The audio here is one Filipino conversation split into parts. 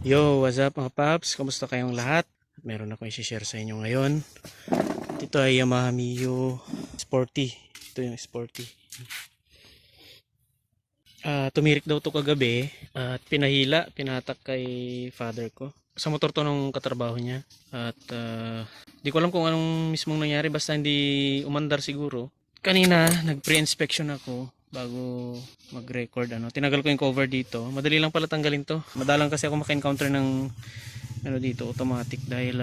Yo, what's up mga paps? Kamusta kayong lahat? Meron ako i-share sa inyo ngayon. Ito ay Yamaha Mio Sporty. Ito yung Sporty. Tumirik daw to kagabi at pinatak kay father ko. Sa motor to nung katrabaho niya. At di ko alam kung anong mismong nangyari, basta hindi umandar siguro. Kanina, nag-pre-inspection ako bago mag-record. Tinagal ko yung cover dito. Madali lang pala tanggalin to. Madalang kasi ako maka-encounter ng dito, automatic dahil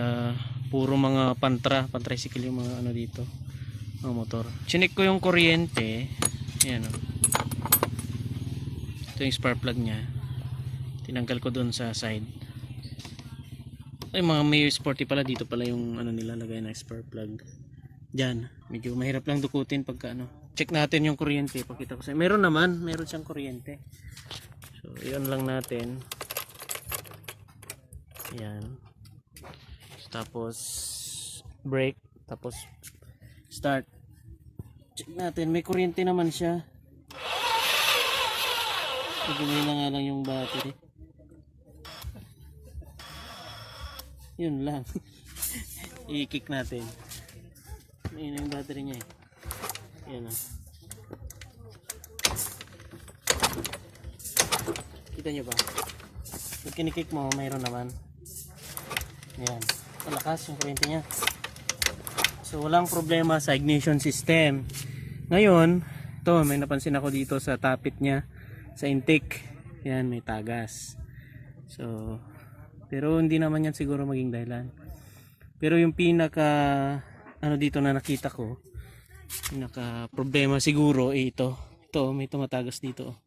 puro mga pan-tricycle yung mga dito, mga motor. Chinik ko yung kuryente. Ayan ito yung spark plug nya. Tinanggal ko doon sa side. Ay, mga Mio Sporty pala, dito pala yung nilalagay na spark plug. Diyan, medyo mahirap lang dukutin pagka check natin yung kuryente, pakita ko sa meron siyang kuryente. So, iyon lang natin. Yan. Tapos brake, tapos start. Check natin, may kuryente naman siya. Pagumay na nga lang yung battery. Yun lang. I-kick natin. Ayun yung battery niya Ayan Kita nyo ba? Pag kinikik mo, mayroon naman. Ayan. Malakas yung kuryente niya. So, walang problema sa ignition system. Ngayon, ito, may napansin ako dito sa tapit niya. Sa intake. Ayan, may tagas. So, pero hindi naman yan siguro maging dahilan. Pero yung pinaka dito na nakita ko, pinaka problema siguro ito may tumatagas dito.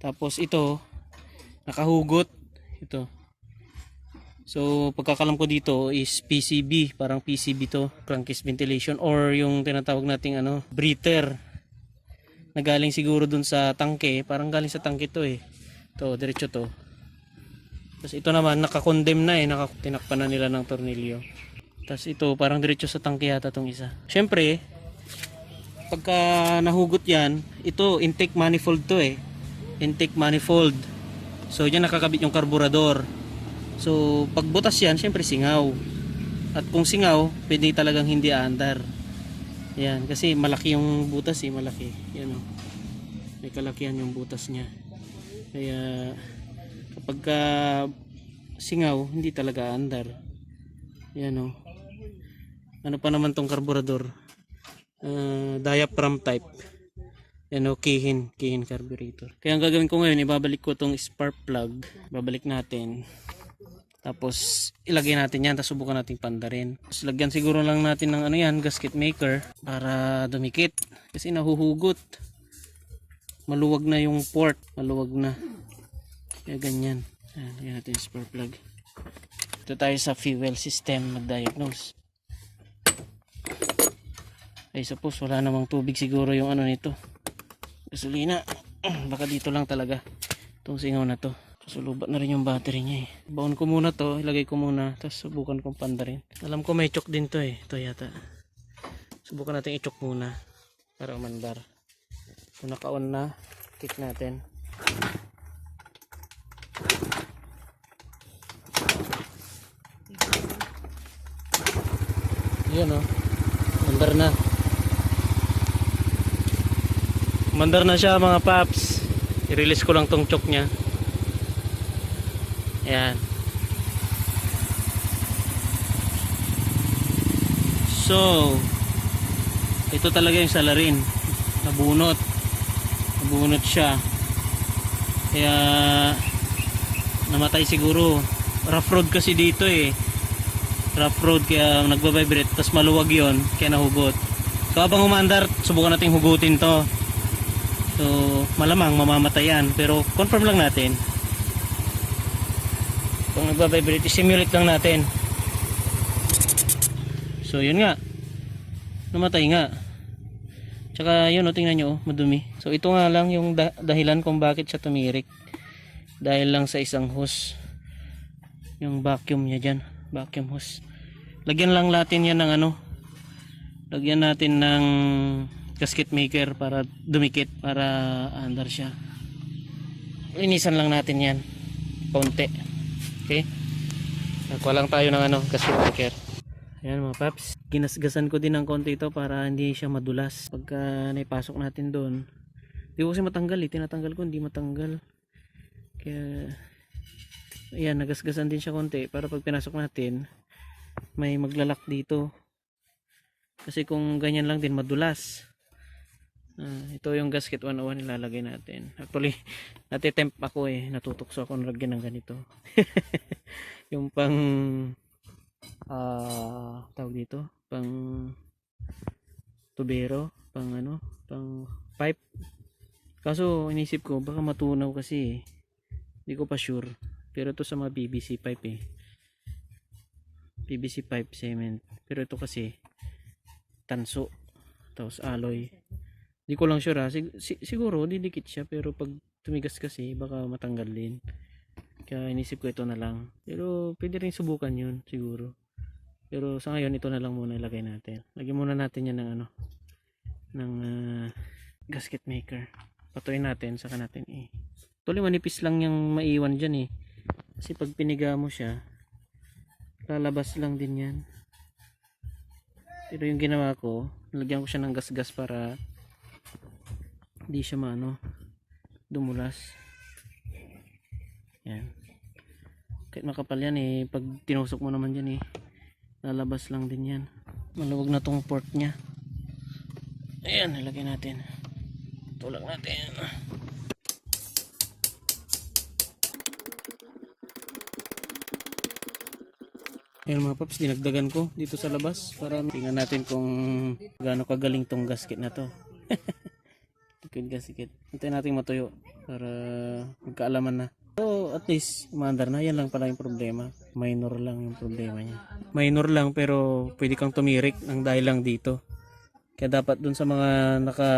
Tapos ito nakahugot ito. So pagkakalam ko dito is PCB, parang PCB to, crankcase ventilation, or yung tinatawag nating breather na galing siguro dun sa tangke, parang galing sa tangke to to diretso to. Tapos ito naman naka-condemn na tinakpan na nila ng tornilyo. Tapos ito parang diretso sa tangke yata tong isa. Syempre pagka nahugot yan, ito intake manifold to intake manifold. So diyan nakakabit yung karburador. So pag butas yan, syempre singaw. At kung singaw, pwede talagang hindi aandar. Yan, kasi malaki yung butas malaki. Yan may kalakihan yung butas niya. Kaya kapag singaw, hindi talaga aandar. Yan ano pa naman tong karburador, diaphragm type. Kihin carburetor. Kaya ang gagawin ko ngayon, ibabalik ko tong spark plug, babalik natin, tapos ilagay natin yan, tapos subukan natin pandarin. Tapos lagyan siguro lang natin ng gasket maker para dumikit, kasi nahuhugot, maluwag na yung port, maluwag na, kaya ganyan. Lagyan natin yung spark plug. Ito tayo sa fuel system mag-diagnose. Ay, suppose wala namang tubig siguro yung nito, gasolina. Baka dito lang talaga itong singaw na to. Sulubat na rin yung battery niya Baon ko muna to, ilagay ko muna, tapos subukan kong pandarin. Alam ko may choke din to ito yata. Subukan natin i-choke muna para umandar. Kung naka-on na, kick natin. Yun mandar na. Mandar na siya mga paps. I-release ko lang tong choke nya. Ayan. So ito talaga yung salarin. Nabunot siya. Kaya namatay siguro. Rough road kasi dito rough road, kaya nagbabibrate, tapos maluwag yon, kaya nahugot. So habang umandar, subukan nating hugutin to. So malamang mamamatay yan, pero confirm lang natin. Kung nagbabibrate, simulate lang natin. So yun nga, namatay nga. Tsaka yun tingnan nyo madumi. So ito nga lang yung dahilan kung bakit siya tumirik, dahil lang sa isang hose, yung vacuum nya dyan, vacuum hose. Lagyan lang natin yan ng lagyan natin ng gasket maker para dumikit, para andar siya. Linisan lang natin yan. kaunti. Okay? Nakuha lang tayo ng ano, gasket maker. Ayan mga paps, ginasgasan ko din ng konti ito para hindi siya madulas pagka naipasok natin doon. Hindi ko kasi matanggal eh, tinatanggal ko hindi matanggal. Kaya ayan, nagasgasan din siya konti para pag pinasok natin may maglalak dito. Kasi kung ganyan lang din madulas. Ito yung gasket 101 nilalagay natin. Actually, natitemp ako eh. Natutukso ako nalagyan ng ganito. Yung pang tawag dito, pang tubero, pang ano, pang pipe. Kaso inisip ko baka matunaw kasi eh. Hindi ko pa sure. Pero ito sa mga PVC pipe eh. PVC pipe cement. Pero ito kasi tanso. Tapos alloy. Hindi ko lang sure ha. Siguro didikit siya pero pag tumigas kasi baka matanggal din. Kaya inisip ko ito na lang. Pero pwede rin subukan yun siguro. Pero sa ngayon ito na lang muna ilagay natin. Lagyan muna natin yan ng ano, ng gasket maker. Patuloy natin, saka natin tuloy manipis lang yung maiwan dyan eh. Kasi pag piniga mo siya, lalabas lang din yan. Pero yung ginawa ko, nilagyan ko siya ng gas-gas para hindi siya maano, dumulas. Yan. Kahit makapal yan eh, pag tinusok mo naman dyan eh, lalabas lang din yan. Maluwag na tong port nya. Ayan, nilagay natin. Tulak natin. Ayan mga paps, dinagdagan ko dito sa labas para tingnan natin kung gaano kagaling tong gasket na to. Liquid gasket. Hintayin natin matuyo para magkaalaman na. So at least umandar na. Yan lang pala yung problema. Minor lang yung problema niya. Minor lang pero pwede kang tumirik ng dahil lang dito. Kaya dapat dun sa mga naka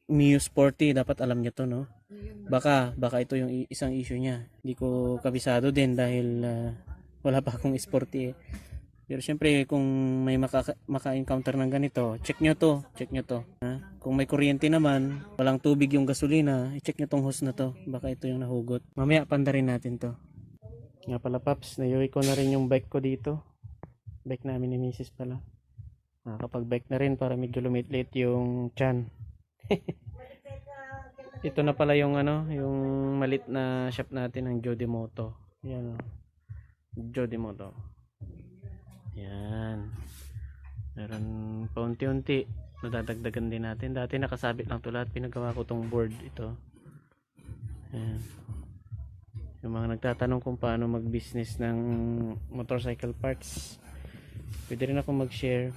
Mio Sporty dapat alam niya to, no? Baka ito yung isang issue niya. Hindi ko kabisado din dahil wala pa akong sporty eh. Pero syempre kung may maka-encounter ng ganito, check nyo to. Kung may kuryente naman, walang tubig yung gasolina, i-check nyo tong hose na to. Baka ito yung nahugot. Mamaya pandarin natin to. Nga pala paps, nayuwi ko na rin yung bike ko dito. Bike namin ni Mrs. pala. Kapag bike na rin para medyo lumit-lit yung chan. Ito na pala yung ano, yung malit na shop natin ng Jody Moto. Yan o. Jody Moto. Yan. Meron paunti-unti. Nadadagdagan din natin. Dati nakasabit lang to lahat. Pinagawa ko tong board ito. Yan. Yung mga nagtatanong kung paano mag-business ng motorcycle parts, pwede rin ako mag-share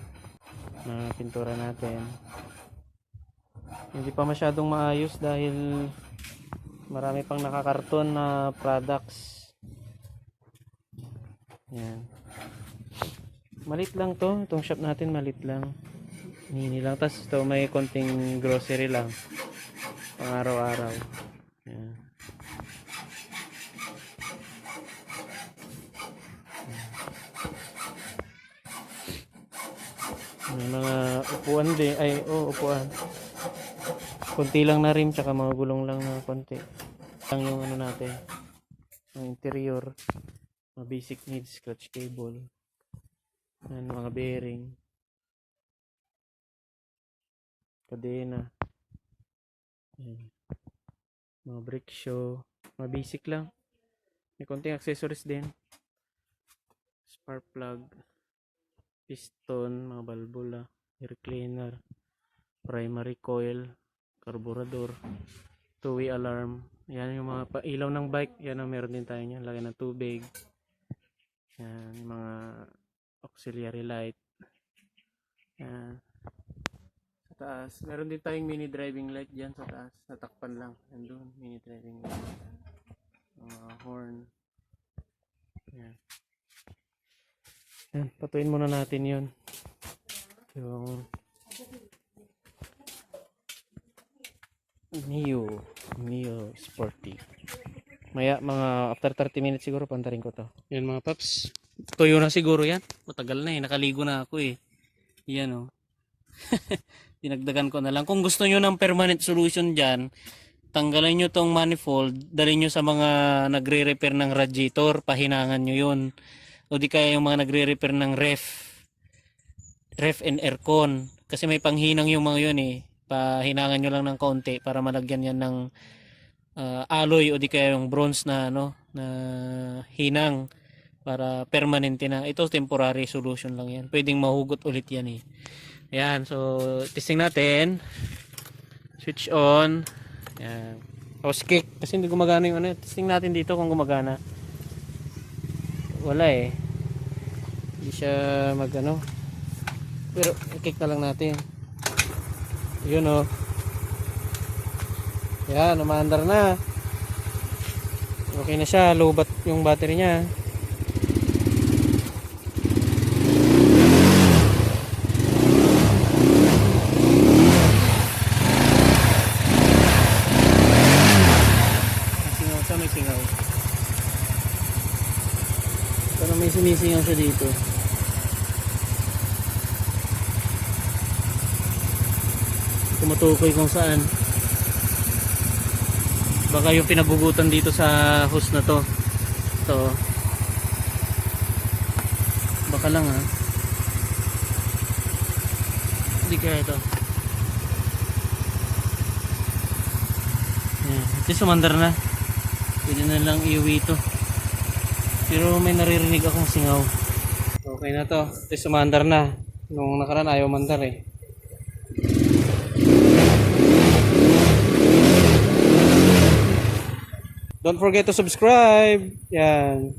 na pintura natin. Hindi pa masyadong maayos dahil marami pang nakakarton na products. Yan. Malit lang to. Itong shop natin malit lang. Mini lang. Tapos ito may konting grocery lang. Pang araw-araw. Yan. May mga upuan din. Upuan. Konti lang na rim. Tsaka mga gulong lang na konti. Lang yung ano natin. Ang interior. Mga basic needs. Clutch cable. Ayan, mga bearing. Kadena. Ayan. Mga brake show. Mga basic lang. May konting accessories din. Spark plug. Piston. Mga valvula. Air cleaner. Primary coil. Carburetor. Two-way alarm. Yan yung mga ilaw ng bike. Yan ang meron din tayo niyan. Lagyan ng tubig. Yan yung mga auxiliary light. Yan. Sa taas. Meron din tayong mini driving light dyan sa taas. Natakpan lang. Andun. Mini driving light. Horn. Yan. Yan. Patuin muna natin yun. Yung Mio Sporty. Maya mga after 30 minutes siguro pantarin ko to. Yan mga paps. Tuyo na siguro yan. Matagal na eh. Nakaligo na ako eh. Yan oh. Dinagdagan ko na lang. Kung gusto nyo ng permanent solution dyan, tanggalin nyo tong manifold, dalhin nyo sa mga nagre-repair ng radiator, pahinangan nyo yun. O di kaya yung mga nagre-repair ng ref and aircon. Kasi may panghinang yung mga yun eh. Pahinangan nyo lang ng kaunti para malagyan yan ng alloy o di kaya yung bronze na ano na hinang para permanente na. Ito temporary solution lang yan. Pwedeng mahugot ulit yan eh. Ayan, so testing natin. Switch on. Ayan. Tapos kick kasi hindi gumagana yung ano. Testing natin dito kung gumagana. Wala eh. Hindi siya magano. Pero i-kick na lang natin. Yun oh. Yan, umaandar na. Okay na siya, low bat yung battery niya. May singaw siya, may singaw. Pero may sumisingaw siya dito. Tumutukoy kung saan. Baka yung pinagugutan dito sa hose na to. Ito. Baka lang ha. Hindi kaya ito. Ayan. Ito sumandar na. Pwede na lang iuwi ito. Pero may naririnig akong singaw. Okay na to. Ito sumandar na. Nung nakaraan ayaw mandar eh. Don't forget to subscribe. Yan.